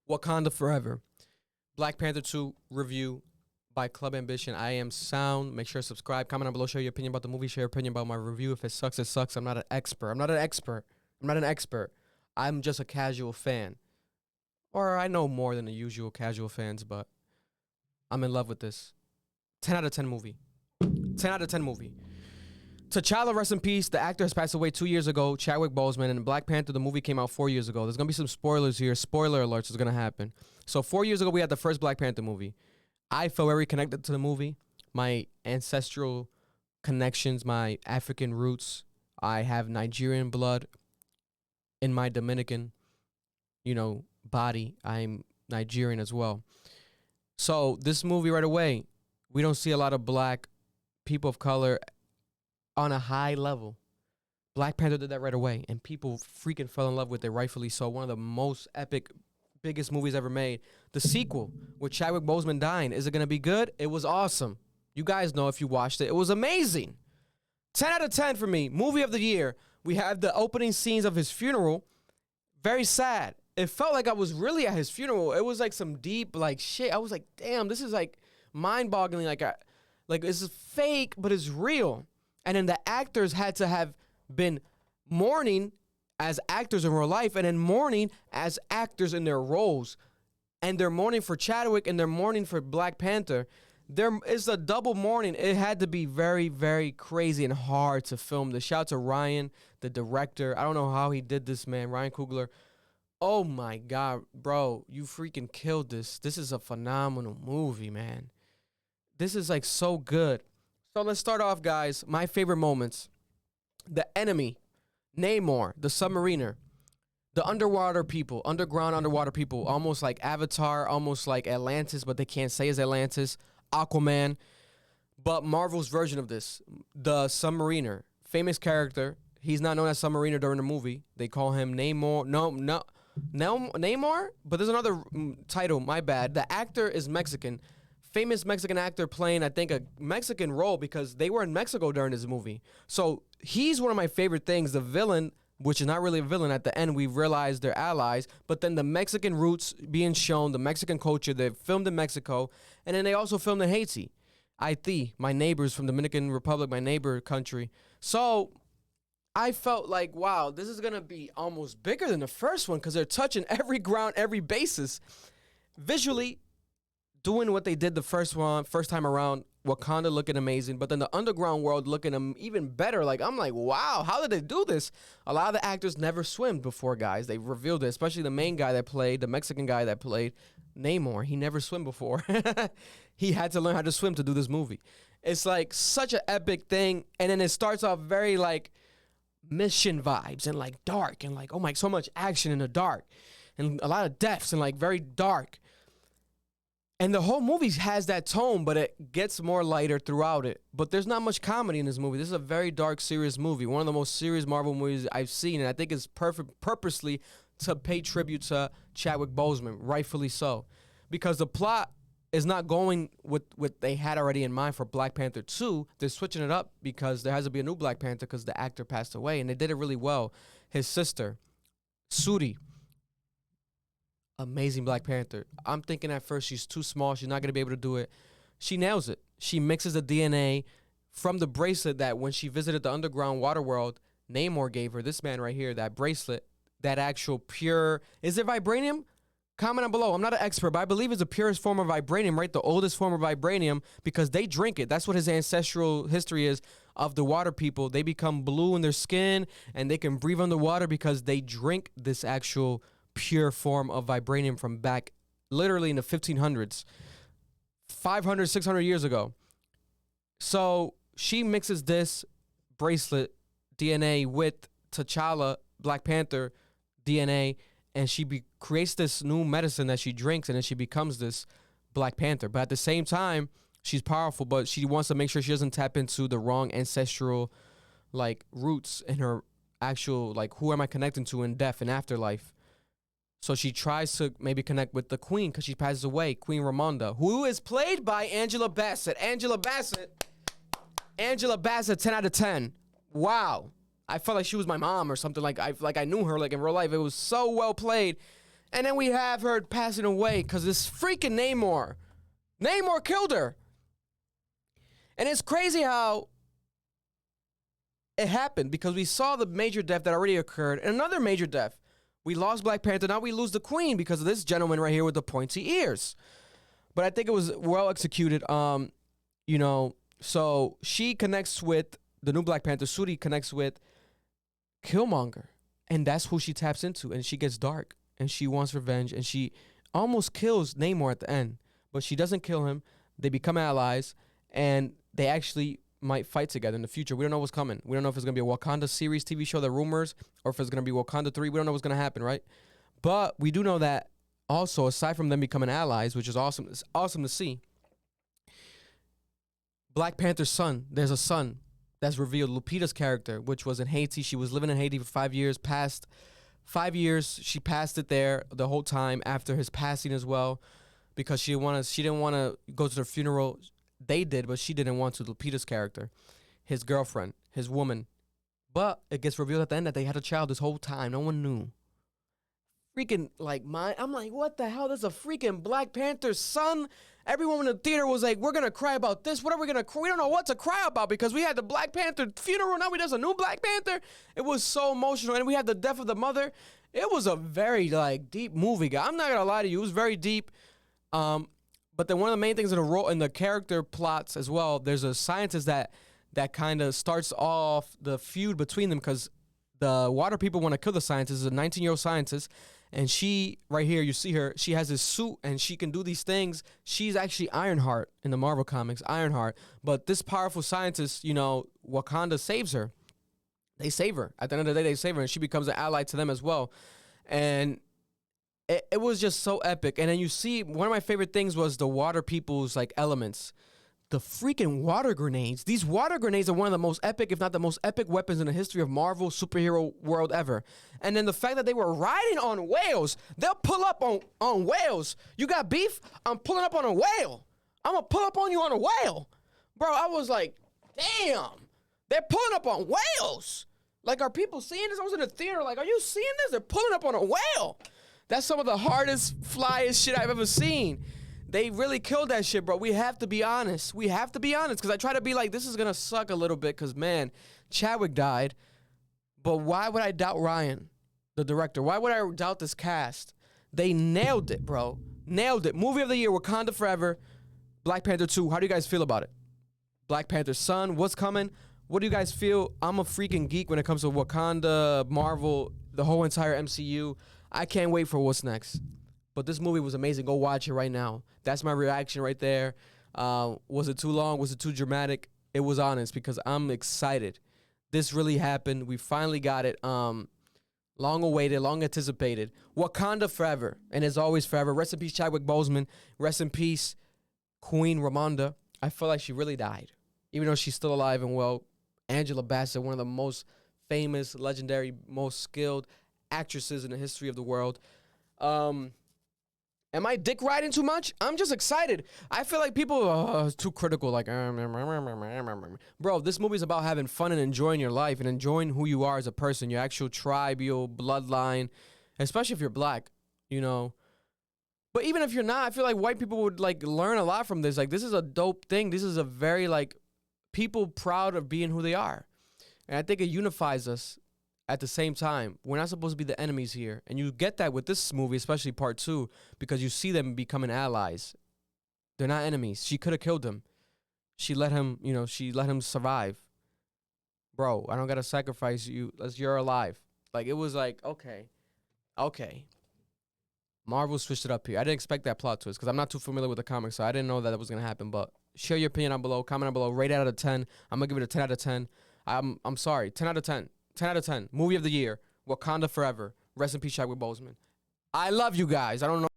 Wakanda Forever. Black Panther 2 review by Club Ambition. I am Sound. Make sure to subscribe, comment down below, share your opinion about the movie, share your opinion about my review. If it sucks, it sucks. I'm not an expert. I'm not an expert. I'm just a casual fan. Or I know more than the usual casual fans, but I'm in love with this. 10 out of 10 movie. 10 out of 10 movie. T'Challa, rest in peace. The actor has passed away 2 years ago, Chadwick Boseman, and Black Panther, the movie came out 4 years ago. There's going to be some spoilers here. Spoiler alerts is going to happen. So 4 years ago, we had the first Black Panther movie. I felt very connected to the movie. My ancestral connections, my African roots. I have Nigerian blood in my Dominican, body. I'm Nigerian as well. So this movie right away, we don't see a lot of black people of color on a high level. Black Panther did that right away, and people freaking fell in love with it, rightfully so. One of the most epic, biggest movies ever made. The sequel with Chadwick Boseman dying, is it going to be good? It was awesome. You guys know if you watched it. It was amazing. 10 out of 10 for me. Movie of the year. We have the opening scenes of his funeral. Very sad. It felt like I was really at his funeral. It was like some deep shit. I was like, damn, this is like mind-boggling. Like this is fake, but it's real. And then the actors had to have been mourning as actors in real life and then mourning as actors in their roles. And they're mourning for Chadwick and they're mourning for Black Panther. There is a double mourning. It had to be very, very crazy and hard to film this. Shout out to Ryan, the director. I don't know how he did this, man. Ryan Coogler. Oh, my God, bro. You freaking killed this. This is a phenomenal movie, man. This is, so good. So let's start off, guys. My favorite moments. The enemy, Namor, the submariner, the underwater people, underwater people, almost like Avatar, almost like Atlantis, but they can't say it's Atlantis, Aquaman, but Marvel's version of this, the submariner, famous character. He's not known as submariner during the movie. They call him Namor. No, Namor, but there's another title, my bad. The actor is Mexican. Famous Mexican actor playing, I think, a Mexican role because they were in Mexico during this movie. So he's one of my favorite things. The villain, which is not really a villain. At the end, we realize they're allies. But then the Mexican roots being shown, the Mexican culture, they filmed in Mexico. And then they also filmed in Haiti. Haiti, my neighbors from Dominican Republic, my neighbor country. So I felt like, wow, this is going to be almost bigger than the first one because they're touching every ground, every basis. Visually, doing what they did the first time around, Wakanda looking amazing, but then the underground world looking even better. I'm like, wow, how did they do this? A lot of the actors never swam before, guys. They revealed it, especially the main guy that played, the Mexican guy that played Namor. He never swam before. He had to learn how to swim to do this movie. It's such an epic thing, and then it starts off very mission vibes and dark and oh my, so much action in the dark and a lot of deaths and very dark. And the whole movie has that tone, but it gets more lighter throughout it. But there's not much comedy in this movie. This is a very dark, serious movie. One of the most serious Marvel movies I've seen. And I think it's purposely to pay tribute to Chadwick Boseman, rightfully so. Because the plot is not going with what they had already in mind for Black Panther 2. They're switching it up because there has to be a new Black Panther because the actor passed away. And they did it really well. His sister, Suri. Amazing Black Panther. I'm thinking at first she's too small. She's not going to be able to do it. She nails it. She mixes the DNA from the bracelet that when she visited the underground water world, Namor gave her, this man right here, that bracelet, that actual pure, is it vibranium? Comment down below. I'm not an expert, but I believe it's the purest form of vibranium, right? The oldest form of vibranium because they drink it. That's what his ancestral history is of the water people. They become blue in their skin and they can breathe underwater because they drink this actual pure form of vibranium from back literally in the 1500s, 500, 600 years ago. So she mixes this bracelet DNA with T'Challa, Black Panther DNA, and she creates this new medicine that she drinks, and then she becomes this Black Panther. But at the same time, she's powerful, but she wants to make sure she doesn't tap into the wrong ancestral roots in her actual who am I connecting to in death and afterlife. So she tries to maybe connect with the queen because she passes away, Queen Ramonda, who is played by Angela Bassett. Angela Bassett, 10 out of 10. Wow. I felt like she was my mom or something. I knew her in real life. It was so well played. And then we have her passing away because this freaking Namor killed her. And it's crazy how it happened because we saw the major death that already occurred and another major death. We lost Black Panther. Now we lose the Queen because of this gentleman right here with the pointy ears. But I think it was well executed. You know, so she connects with the new Black Panther. Suri connects with Killmonger. And that's who she taps into. And she gets dark. And she wants revenge. And she almost kills Namor at the end. But she doesn't kill him. They become allies. And they actually might fight together in the future. We don't know what's coming. We don't know if it's going to be a Wakanda series TV show, the rumors, or if it's going to be Wakanda 3. We don't know what's going to happen, right? But we do know that also, aside from them becoming allies, which is awesome, it's awesome to see, Black Panther's son, there's a son that's revealed, Lupita's character, which was in Haiti. She was living in Haiti for 5 years, past 5 years. She passed it there the whole time after his passing as well because she didn't want to go to the funeral. They did, but she didn't want to. Lupita's character, his girlfriend, his woman. But it gets revealed at the end that they had a child this whole time. No one knew. Freaking, like, I'm like, what the hell? There's a freaking Black Panther's son. Everyone in the theater was like, we're going to cry about this. What are we going to cry? We don't know what to cry about because we had the Black Panther funeral. Now there's a new Black Panther. It was so emotional. And we had the death of the mother. It was a very, like, deep movie, guy. I'm not going to lie to you. It was very deep. But then one of the main things in the character plots as well, there's a scientist that kind of starts off the feud between them because the water people want to kill the scientist. It's a 19-year-old scientist. And she, right here, you see her, she has this suit and she can do these things. She's actually Ironheart in the Marvel comics, Ironheart. But this powerful scientist, you know, Wakanda saves her. They save her. At the end of the day, they save her and she becomes an ally to them as well. And it was just so epic. And then you see, one of my favorite things was the water people's, like, elements. The freaking water grenades. These water grenades are one of the most epic, if not the most epic weapons in the history of Marvel superhero world ever. And then the fact that they were riding on whales. They'll pull up on whales. You got beef? I'm pulling up on a whale. I'm going to pull up on you on a whale. Bro, I was like, damn. They're pulling up on whales. Like, are people seeing this? I was in the theater like, are you seeing this? They're pulling up on a whale. That's some of the hardest, flyest shit I've ever seen. They really killed that shit, bro. We have to be honest. We have to be honest, because I try to be like, this is going to suck a little bit, because, man, Chadwick died. But why would I doubt Ryan, the director? Why would I doubt this cast? They nailed it, bro. Nailed it. Movie of the year, Wakanda Forever, Black Panther 2. How do you guys feel about it? Black Panther's son, what's coming? What do you guys feel? I'm a freaking geek when it comes to Wakanda, Marvel, the whole entire MCU. I can't wait for what's next. But this movie was amazing. Go watch it right now. That's my reaction right there. Was it too long? Was it too dramatic? It was honest because I'm excited. This really happened. We finally got it. Long awaited, long anticipated. Wakanda forever. And as always, forever. Rest in peace, Chadwick Boseman. Rest in peace, Queen Ramonda. I feel like she really died. Even though she's still alive and well. Angela Bassett, one of the most famous, legendary, most skilled actresses in the history of the world. Am I dick riding too much? I'm just excited. I feel like people are too critical. Like, bro, this movie's about having fun and enjoying your life and enjoying who you are as a person, your actual tribe, your bloodline, especially if you're black, you know. But even if you're not, I feel like white people would, like, learn a lot from this. Like, this is a dope thing. This is a very, like, people proud of being who they are. And I think it unifies us at the same time. We're not supposed to be the enemies here. And you get that with this movie, especially part 2, because you see them becoming allies. They're not enemies. She could have killed him. She let him, you know, she let him survive. Bro, I don't got to sacrifice you. You're alive. Like, it was like, okay. Marvel switched it up here. I didn't expect that plot twist because I'm not too familiar with the comics, so I didn't know that was going to happen. But share your opinion down below. Comment down below. Rate it out of 10. I'm going to give it a 10 out of 10. I'm sorry. 10 out of 10. 10 out of 10. Movie of the year. Wakanda Forever. Rest in peace, Chadwick Boseman. I love you guys. I don't know.